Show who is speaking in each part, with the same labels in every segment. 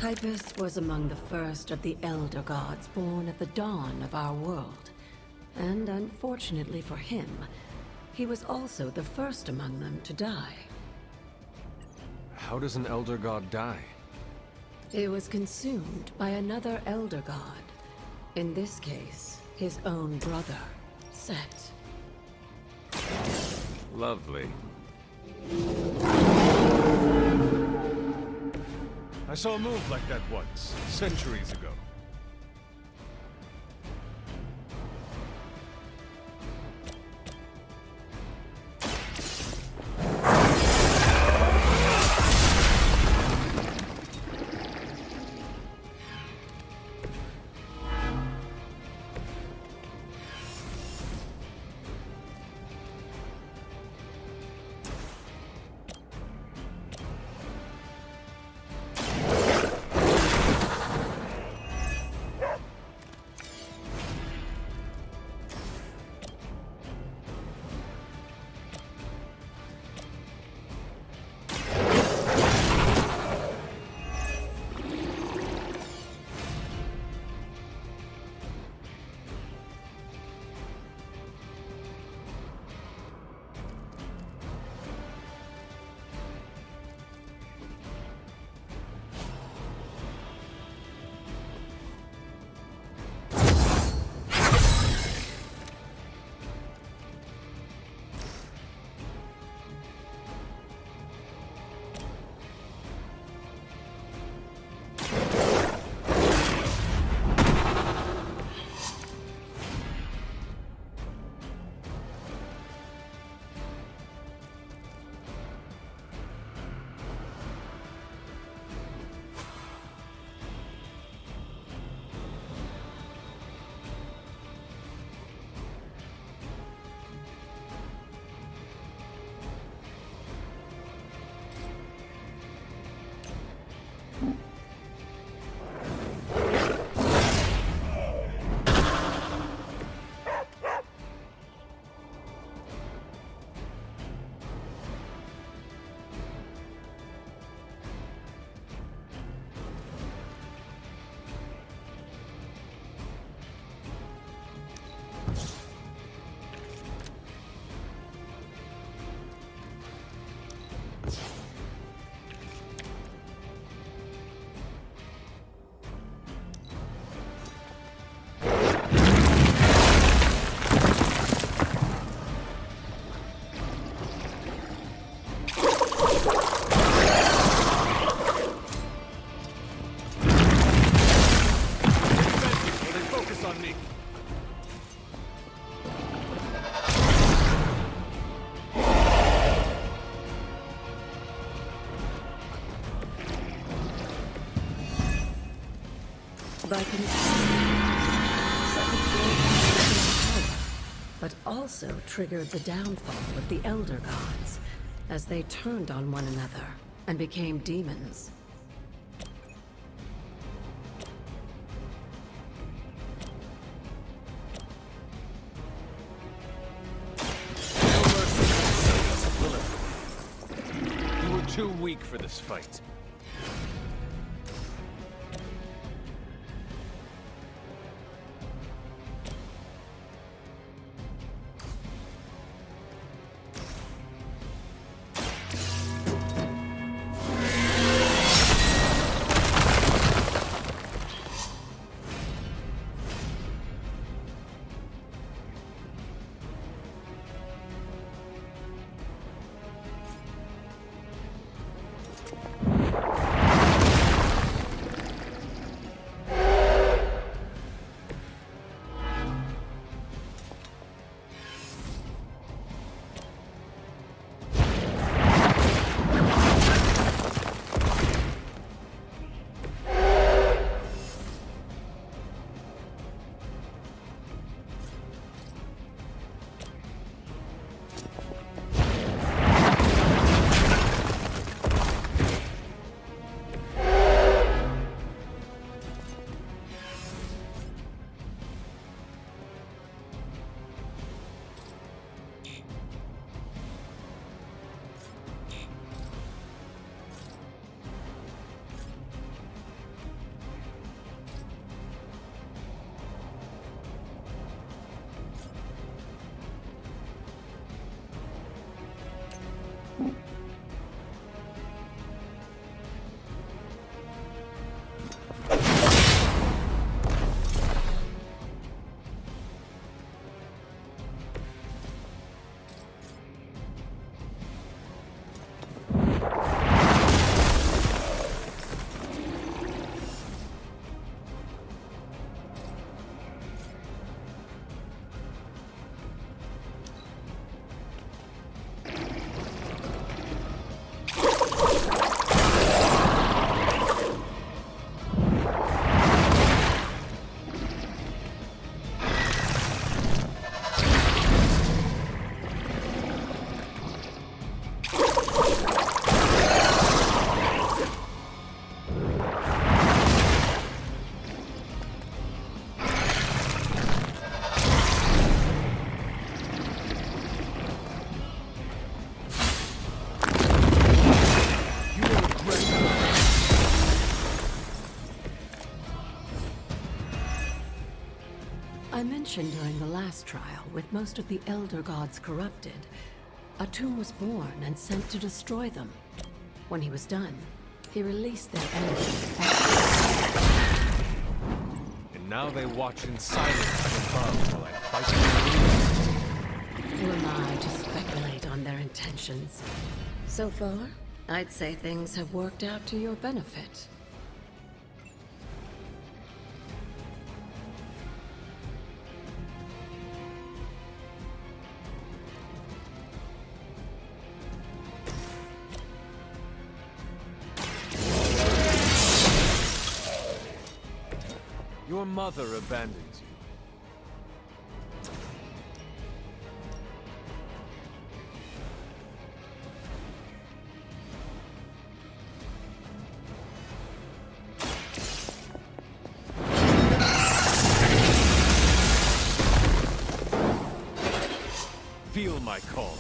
Speaker 1: Hypus was among the first of the Elder Gods born at the dawn of our world. And unfortunately for him, he was also the first among them to die.
Speaker 2: How does an Elder God die?
Speaker 1: He was consumed by another Elder God. In this case, his own brother, Set.
Speaker 2: Lovely.
Speaker 3: I saw a move like that once, centuries ago.
Speaker 1: By power, but also triggered the downfall of the Elder Gods as they turned on one another and became demons.
Speaker 3: You were too weak for this fight.
Speaker 1: I mentioned during the last trial, with most of the Elder Gods corrupted, a tomb was born and sent to destroy them. When he was done, he released their energy.
Speaker 3: And now they watch in silence from above while I fight
Speaker 1: Who am I to speculate on their intentions? So far, I'd say things have worked out to your benefit.
Speaker 3: Your mother abandons you. Feel my call.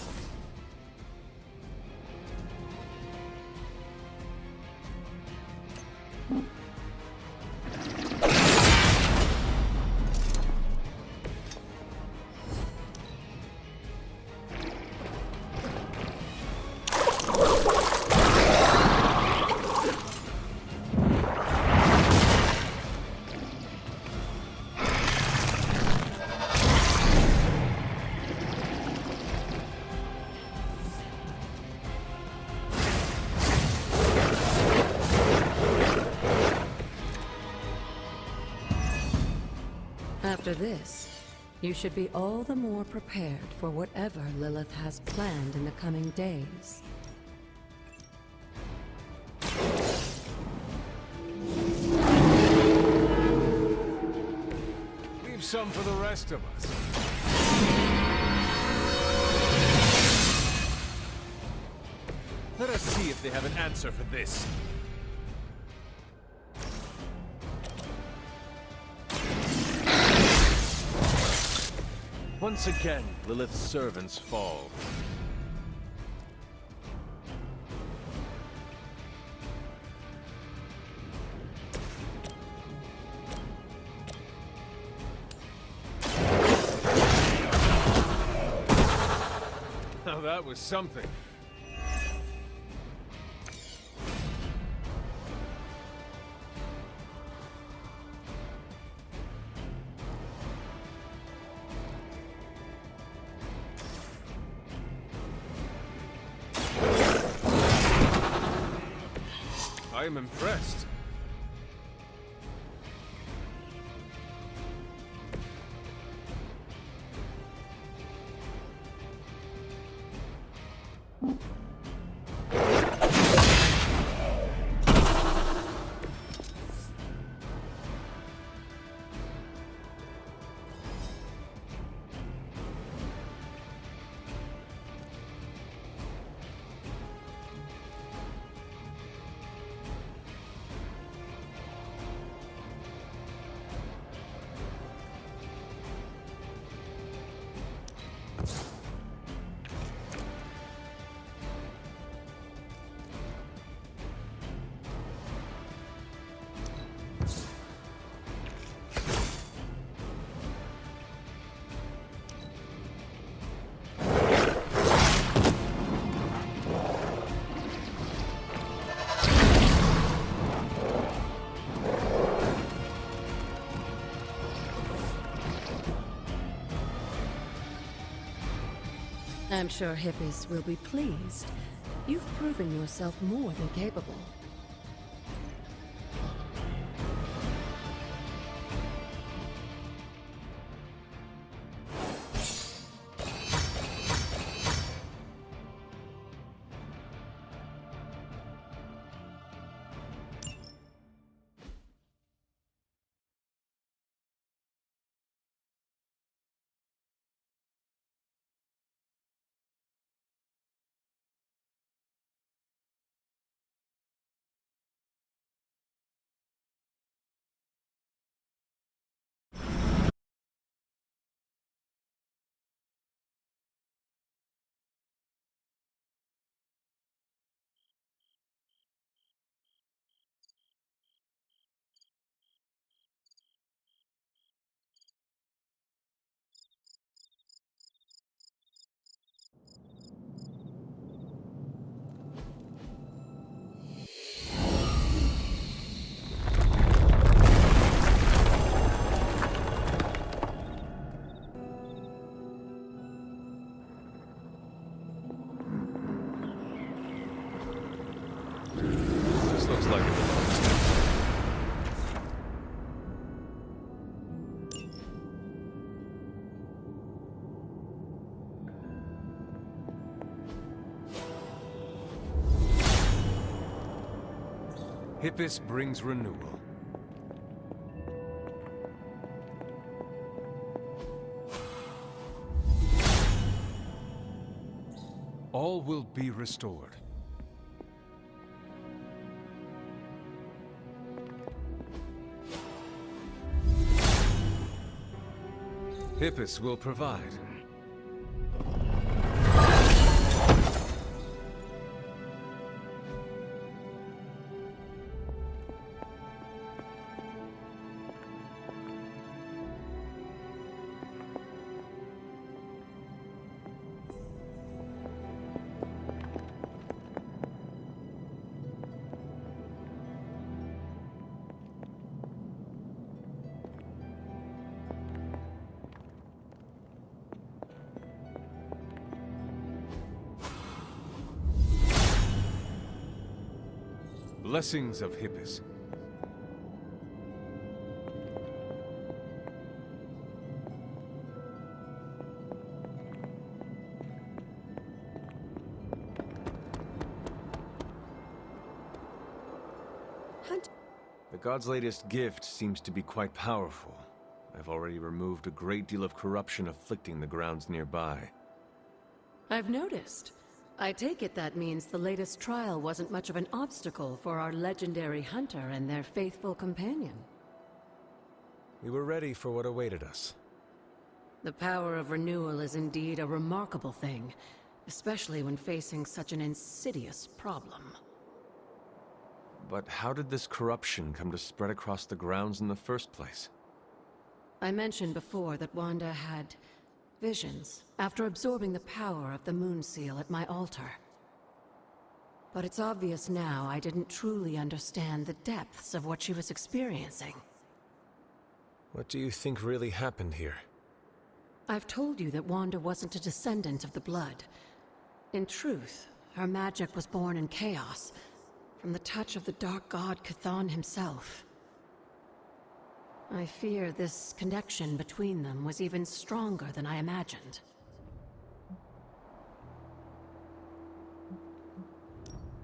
Speaker 1: After this, you should be all the more prepared for whatever Lilith has planned in the coming days.
Speaker 3: Leave some for the rest of us. Let us see if they have an answer for this. Once again, Lilith's servants fall. Now that was something. I am impressed.
Speaker 1: I'm sure Hippies will be pleased. You've proven yourself more than capable.
Speaker 3: This looks like it belongs to me. Hippus brings renewal. All will be restored. Hippus will provide. Blessings of Hippus. The god's latest gift seems to be quite powerful. I've already removed a great deal of corruption afflicting the grounds nearby.
Speaker 1: I've noticed. I take it that means the latest trial wasn't much of an obstacle for our legendary hunter and their faithful companion.
Speaker 3: We were ready for what awaited us.
Speaker 1: The power of renewal is indeed a remarkable thing, especially when facing such an insidious problem.
Speaker 2: But how did this corruption come to spread across the grounds in the first place?
Speaker 1: I mentioned before that Wanda had visions after absorbing the power of the moon seal at my altar. But it's obvious now I didn't truly understand the depths of what she was experiencing.
Speaker 3: What do you think really happened here?
Speaker 1: I've told you that Wanda wasn't a descendant of the blood. In truth, her magic was born in chaos, from the touch of the dark god Chthon himself. I fear this connection between them was even stronger than I imagined.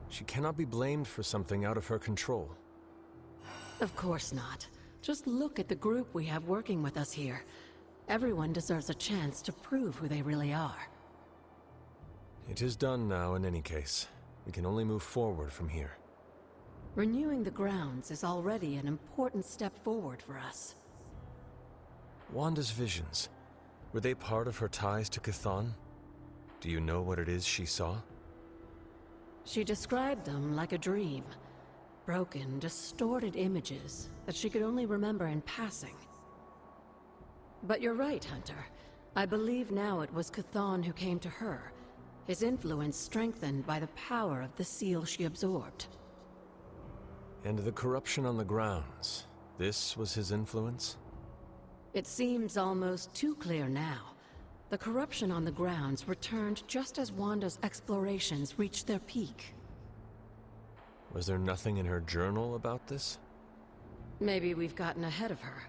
Speaker 3: She cannot be blamed for something out of her control.
Speaker 1: Of course not. Just look at the group we have working with us here. Everyone deserves a chance to prove who they really are.
Speaker 3: It is done now in any case. We can only move forward from here.
Speaker 1: Renewing the grounds is already an important step forward for us.
Speaker 3: Wanda's visions, were they part of her ties to Chthon? Do you know what it is she saw?
Speaker 1: She described them like a dream. Broken, distorted images that she could only remember in passing. But you're right, Hunter. I believe now it was Chthon who came to her, his influence strengthened by the power of the seal she absorbed.
Speaker 3: And the corruption on the grounds, this was his influence?
Speaker 1: It seems almost too clear now. The corruption on the grounds returned just as Wanda's explorations reached their peak.
Speaker 3: Was there nothing in her journal about this?
Speaker 1: Maybe we've gotten ahead of her.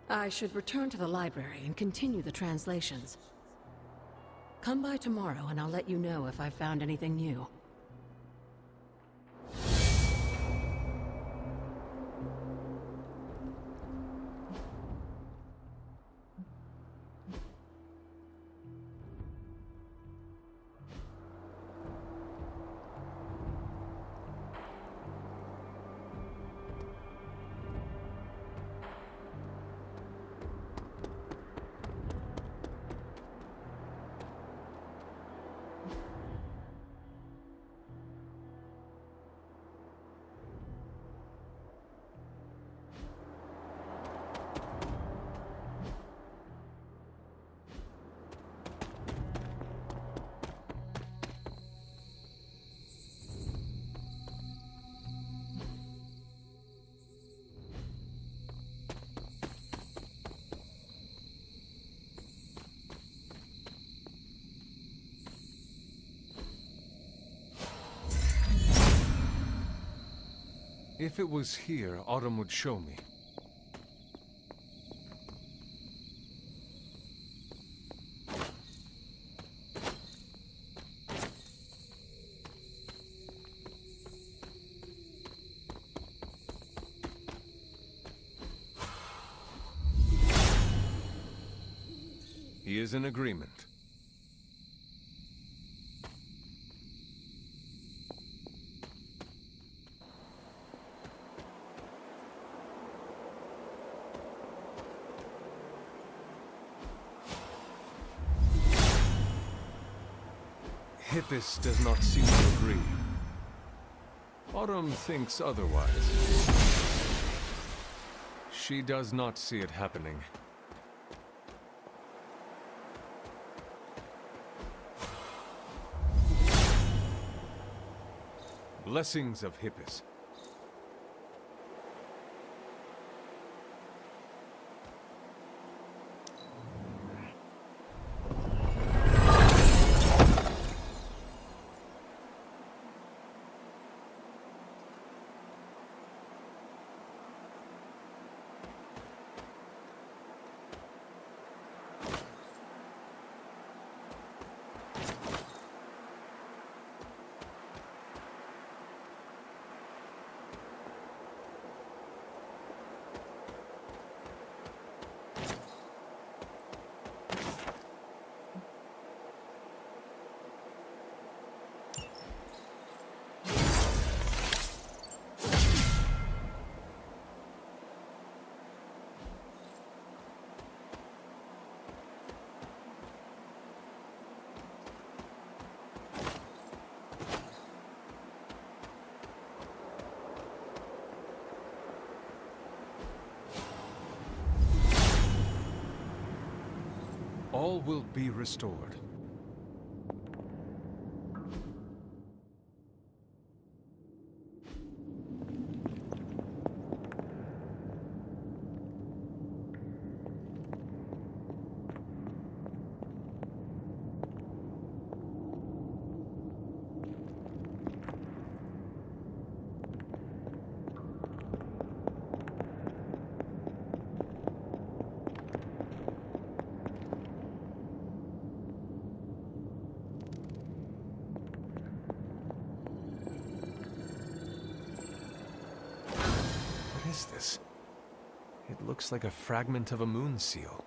Speaker 1: I should return to the library and continue the translations. Come by tomorrow and I'll let you know if I've found anything new.
Speaker 2: If it was here, Autumn would show me. He is in agreement. Hippus does not seem to agree. Autumn thinks otherwise. She does not see it happening. Blessings of Hippus. All will be restored. What is this? It looks like a fragment of a moon seal.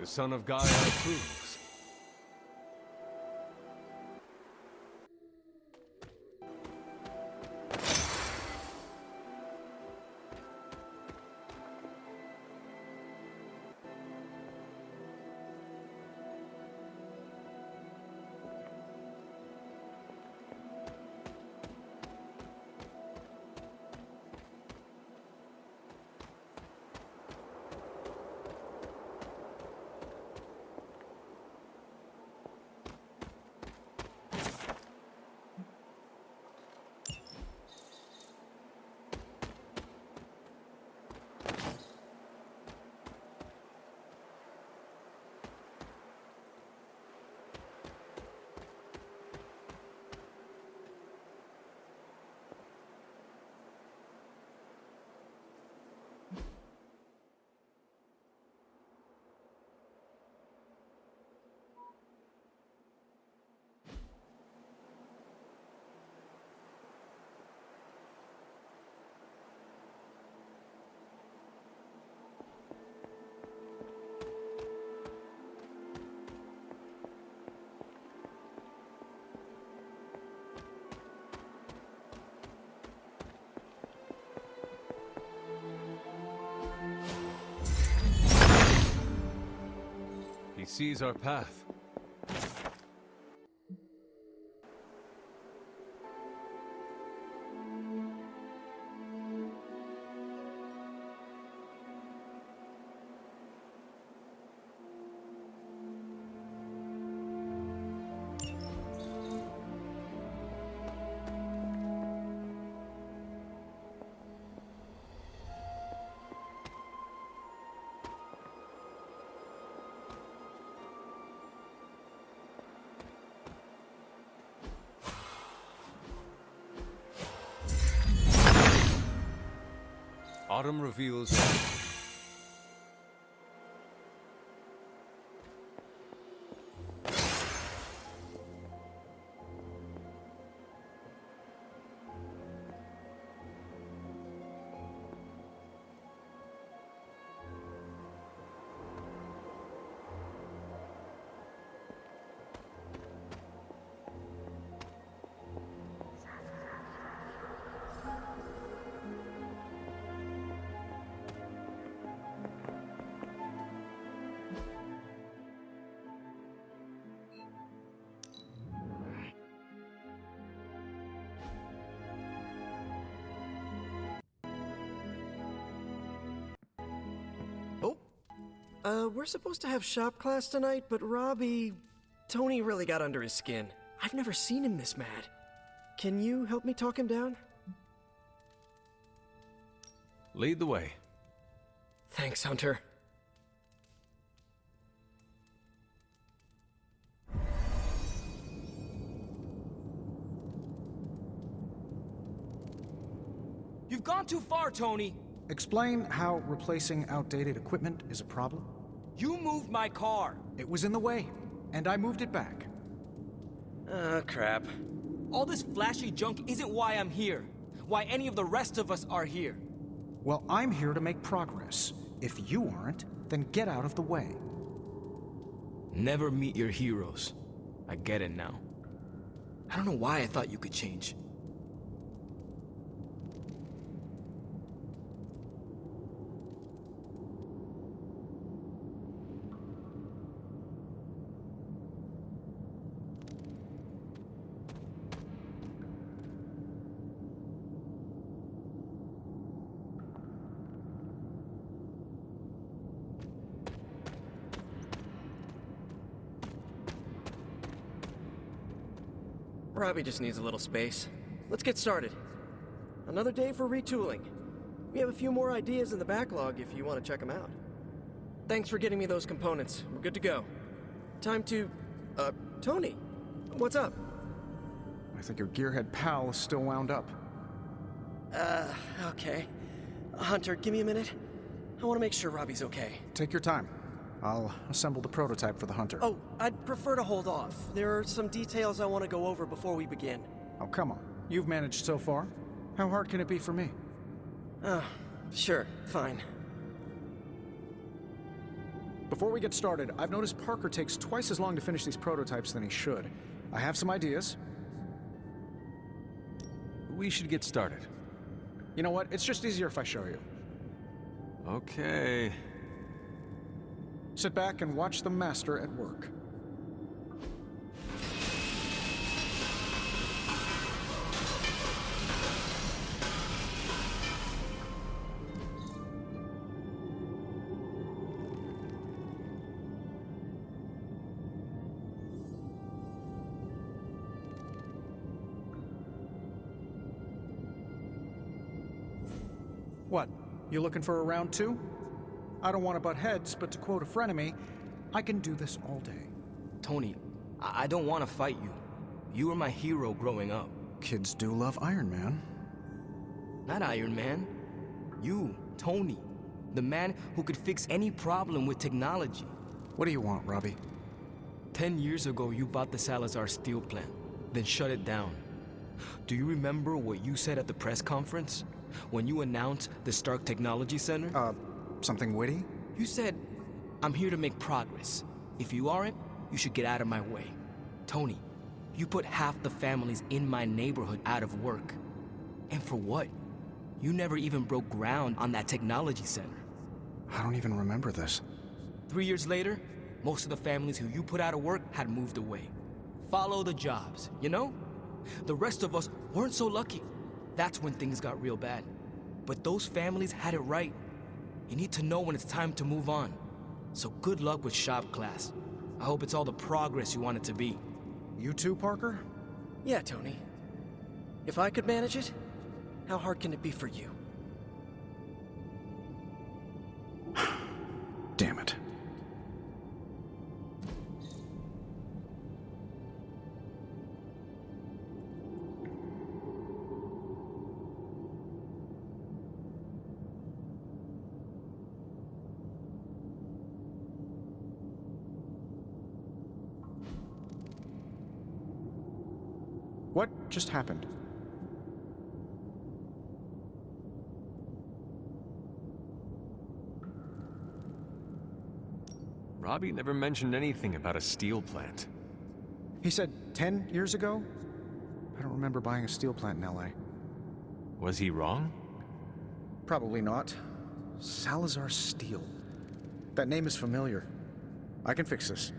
Speaker 3: The son of Gaia approves. He sees our path. Autumn reveals.
Speaker 4: We're supposed to have shop class tonight, but Tony really got under his skin. I've never seen him this mad. Can you help me talk him down?
Speaker 3: Lead the way.
Speaker 4: Thanks, Hunter.
Speaker 5: You've gone too far, Tony!
Speaker 6: Explain how replacing outdated equipment is a problem.
Speaker 5: You moved my car!
Speaker 6: It was in the way, and I moved it back.
Speaker 4: Crap.
Speaker 5: All this flashy junk isn't why I'm here. Why any of the rest of us are here.
Speaker 6: Well, I'm here to make progress. If you aren't, then get out of the way.
Speaker 5: Never meet your heroes. I get it now. I don't know why I thought you could change.
Speaker 4: Robbie just needs a little space. Let's get started. Another day for retooling. We have a few more ideas in the backlog if you want to check them out. Thanks for getting me those components. We're good to go. Time to... Tony, what's up?
Speaker 6: I think your gearhead pal is still wound up.
Speaker 4: Okay. Hunter, give me a minute. I want to make sure Robbie's okay.
Speaker 6: Take your time. I'll assemble the prototype for the Hunter.
Speaker 4: Oh, I'd prefer to hold off. There are some details I want to go over before we begin.
Speaker 6: Oh, come on. You've managed so far. How hard can it be for me?
Speaker 4: Sure, fine.
Speaker 6: Before we get started, I've noticed Parker takes twice as long to finish these prototypes than he should. I have some ideas.
Speaker 3: We should get started.
Speaker 6: You know what? It's just easier if I show you.
Speaker 3: Okay.
Speaker 6: Sit back and watch the master at work. What? You looking for a round two? I don't want to butt heads, but to quote a frenemy, I can do this all day.
Speaker 5: Tony, I don't want to fight you. You were my hero growing up.
Speaker 6: Kids do love Iron Man.
Speaker 5: Not Iron Man. You, Tony. The man who could fix any problem with technology.
Speaker 6: What do you want, Robbie?
Speaker 5: 10 years ago, you bought the Salazar steel plant, then shut it down. Do you remember what you said at the press conference? When you announced the Stark Technology Center?
Speaker 6: Something witty?
Speaker 5: You said, I'm here to make progress. If you aren't, you should get out of my way. Tony, you put half the families in my neighborhood out of work. And for what? You never even broke ground on that technology center.
Speaker 6: I don't even remember this.
Speaker 5: 3 years later, most of the families who you put out of work had moved away. Follow the jobs, you know? The rest of us weren't so lucky. That's when things got real bad. But those families had it right. You need to know when it's time to move on. So good luck with shop class. I hope it's all the progress you want it to be.
Speaker 6: You too, Parker?
Speaker 4: Yeah, Tony. If I could manage it, how hard can it be for you?
Speaker 6: Damn it. What just happened?
Speaker 3: Robbie never mentioned anything about a steel plant.
Speaker 6: He said 10 years ago? I don't remember buying a steel plant in LA.
Speaker 3: Was he wrong?
Speaker 6: Probably not. Salazar Steel. That name is familiar. I can fix this.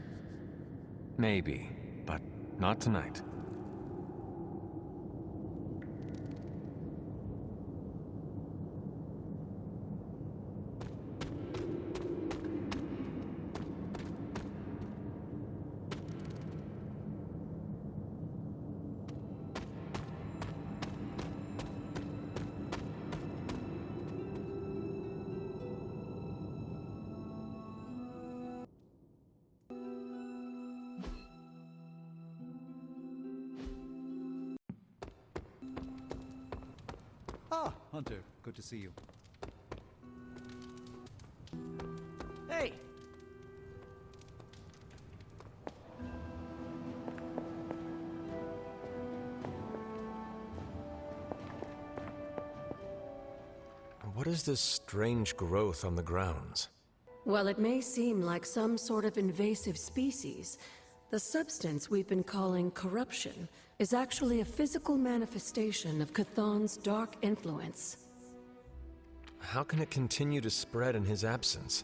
Speaker 3: Maybe, but not tonight.
Speaker 7: Ah, Hunter, good to see you.
Speaker 4: Hey!
Speaker 3: What is this strange growth on the grounds?
Speaker 1: While it may seem like some sort of invasive species, the substance we've been calling corruption is actually a physical manifestation of Chthon's dark influence.
Speaker 3: How can it continue to spread in his absence?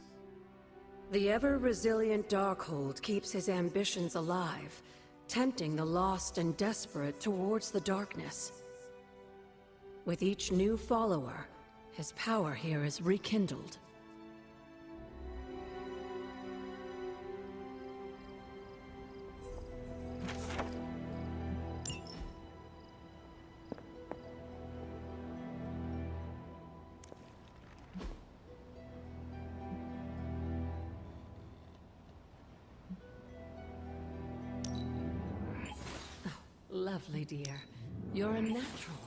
Speaker 1: The ever-resilient Darkhold keeps his ambitions alive, tempting the lost and desperate towards the darkness. With each new follower, his power here is rekindled. Lovely, dear. You're a natural.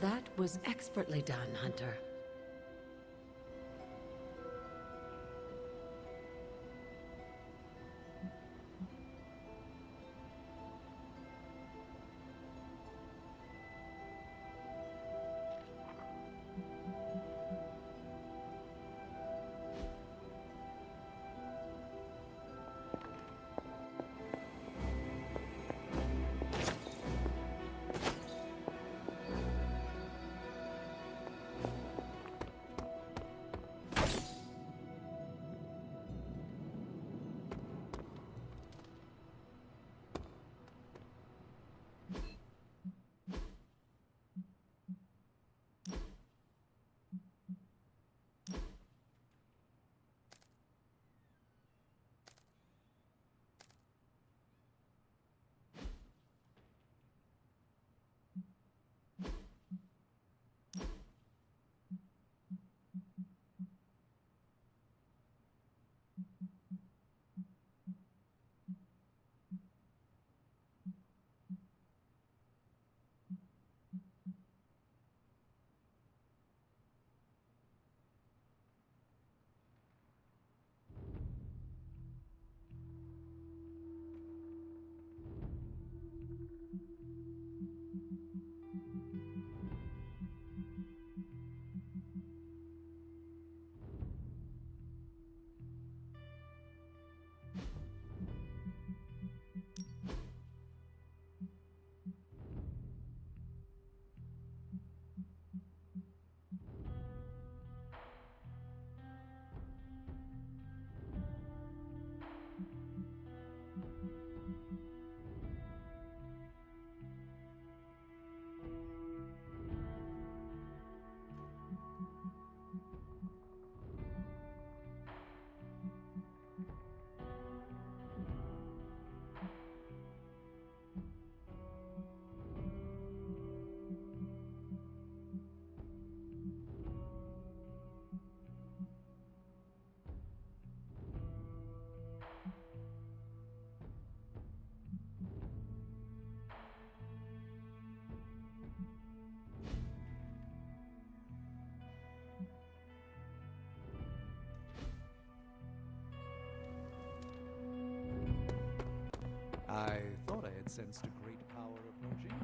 Speaker 1: That was expertly done, Hunter.
Speaker 7: had sensed a great power approaching.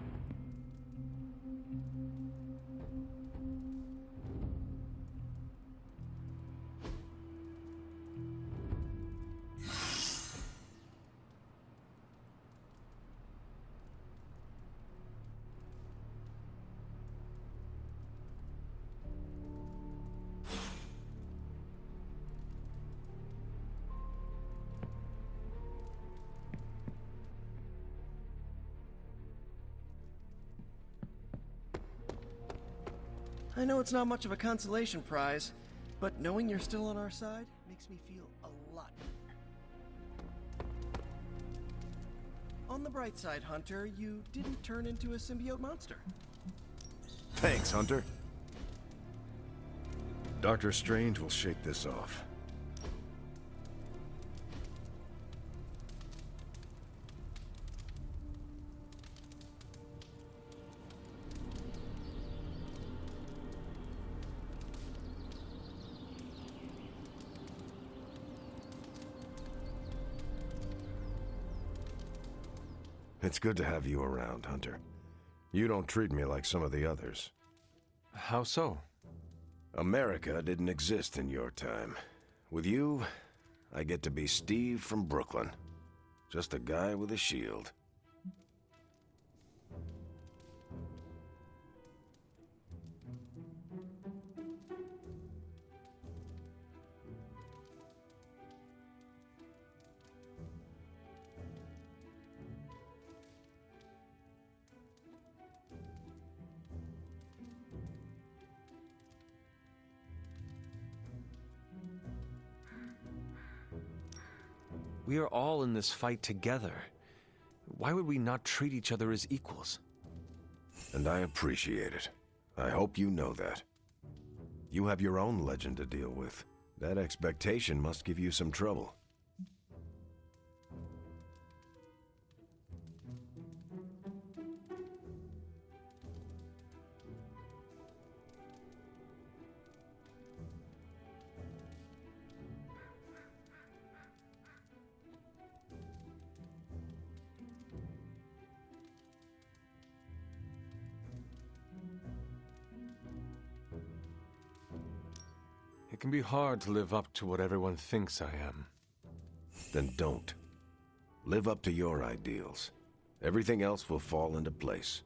Speaker 4: I know it's not much of a consolation prize, but knowing you're still on our side makes me feel a lot better. On the bright side, Hunter, you didn't turn into a symbiote monster.
Speaker 8: Thanks, Hunter. Doctor Strange will shake this off. It's good to have you around, Hunter. You don't treat me like some of the others.
Speaker 3: How so?
Speaker 8: America didn't exist in your time. With you, I get to be Steve from Brooklyn. Just a guy with a shield.
Speaker 3: We are all in this fight together. Why would we not treat each other as equals?
Speaker 8: And I appreciate it. I hope you know that. You have your own legend to deal with. That expectation must give you some trouble.
Speaker 3: It can be hard to live up to what everyone thinks I am.
Speaker 8: Then don't. Live up to your ideals. Everything else will fall into place.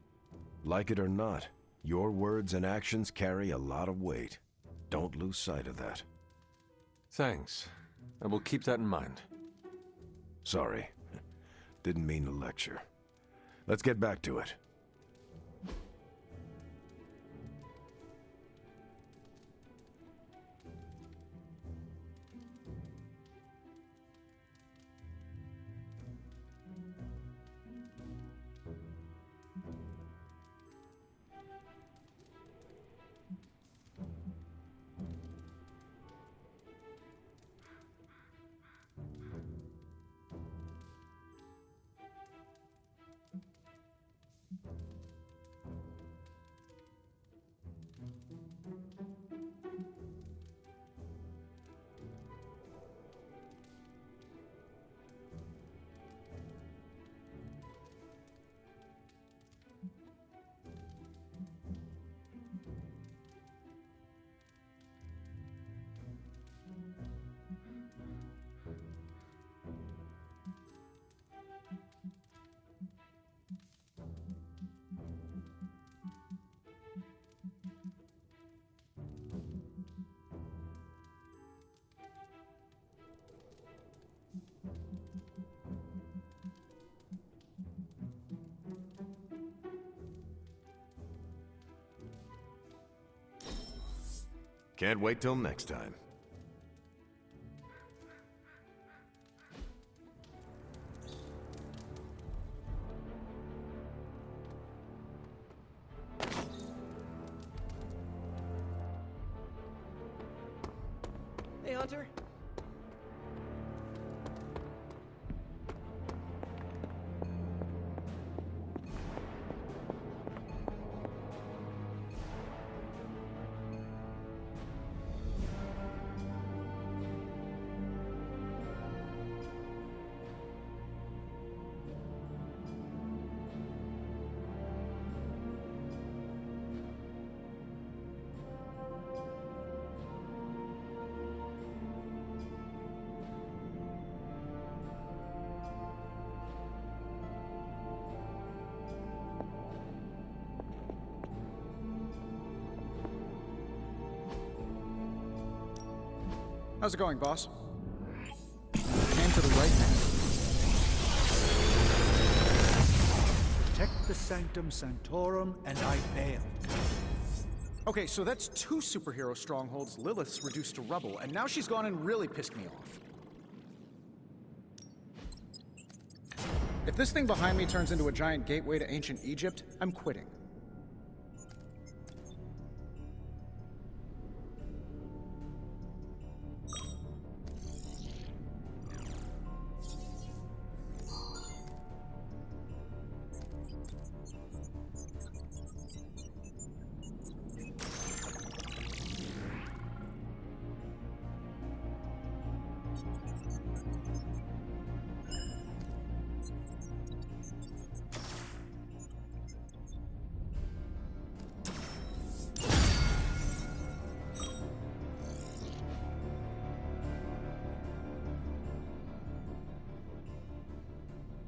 Speaker 8: Like it or not, your words and actions carry a lot of weight. Don't lose sight of that.
Speaker 3: Thanks. I will keep that in mind.
Speaker 8: Sorry. Didn't mean to lecture. Let's get back to it. Can't wait till next time.
Speaker 4: Hey, Hunter.
Speaker 6: How's it going, boss? Came to the right man.
Speaker 7: Protect the Sanctum Sanctorum, and I bail.
Speaker 6: Okay, so that's 2 superhero strongholds Lilith's reduced to rubble, and now she's gone and really pissed me off. If this thing behind me turns into a giant gateway to ancient Egypt, I'm quitting.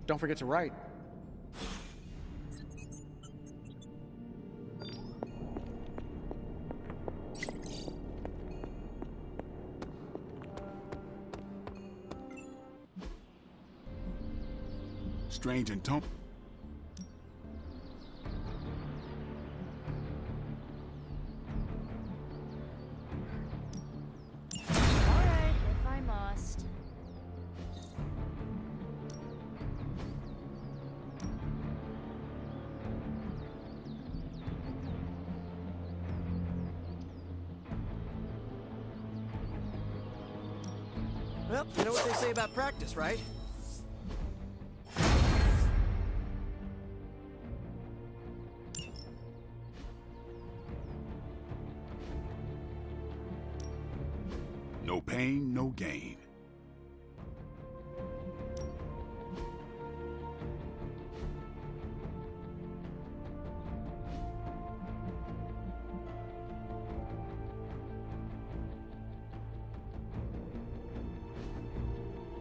Speaker 6: Don't forget to write.
Speaker 9: Strange and Tom.
Speaker 10: Alright, if I must.
Speaker 4: Well, you know what they say about practice, right?
Speaker 9: No pain, no gain.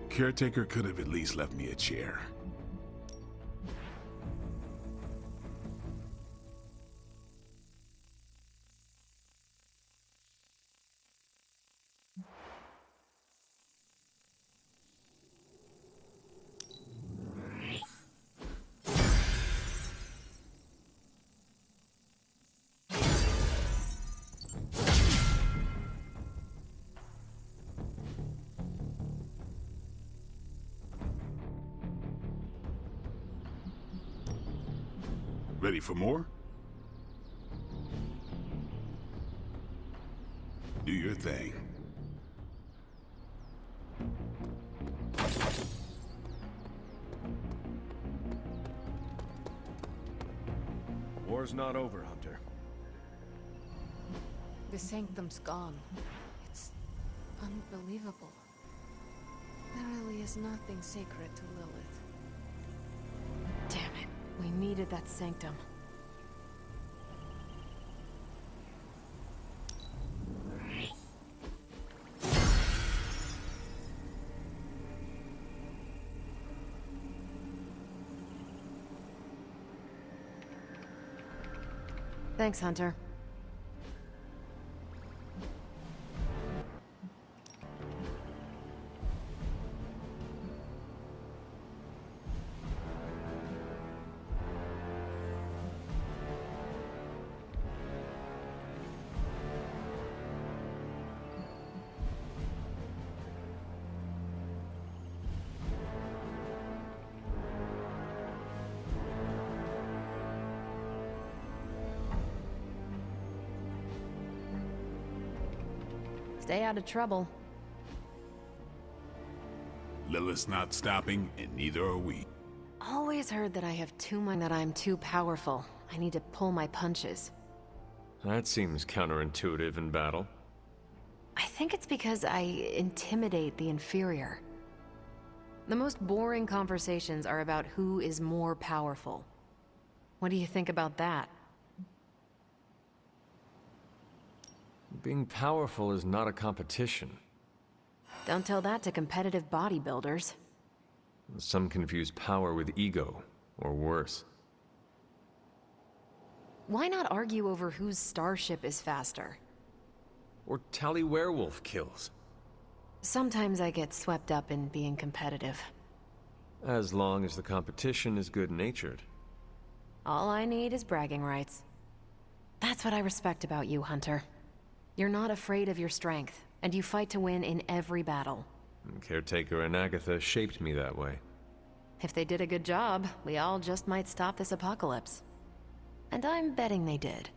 Speaker 9: Caretaker could have at least left me a chair. Ready for more? Do your thing.
Speaker 3: War's not over, Hunter.
Speaker 1: The Sanctum's gone. It's unbelievable. There really is nothing sacred to Lilith. Damn it. We needed that Sanctum. Thanks, Hunter. Stay out of trouble.
Speaker 9: Lilith's not stopping, and neither are we.
Speaker 1: Always heard that I have too much, that I'm too powerful. I need to pull my punches.
Speaker 3: That seems counterintuitive in battle.
Speaker 1: I think it's because I intimidate the inferior. The most boring conversations are about who is more powerful. What do you think about that?
Speaker 3: Being powerful is not a competition.
Speaker 1: Don't tell that to competitive bodybuilders.
Speaker 3: Some confuse power with ego, or worse.
Speaker 1: Why not argue over whose starship is faster?
Speaker 3: Or tally werewolf kills.
Speaker 1: Sometimes I get swept up in being competitive.
Speaker 3: As long as the competition is good-natured.
Speaker 1: All I need is bragging rights. That's what I respect about you, Hunter. You're not afraid of your strength, and you fight to win in every battle.
Speaker 3: Caretaker and Agatha shaped me that way.
Speaker 1: If they did a good job, we all just might stop this apocalypse. And I'm betting they did.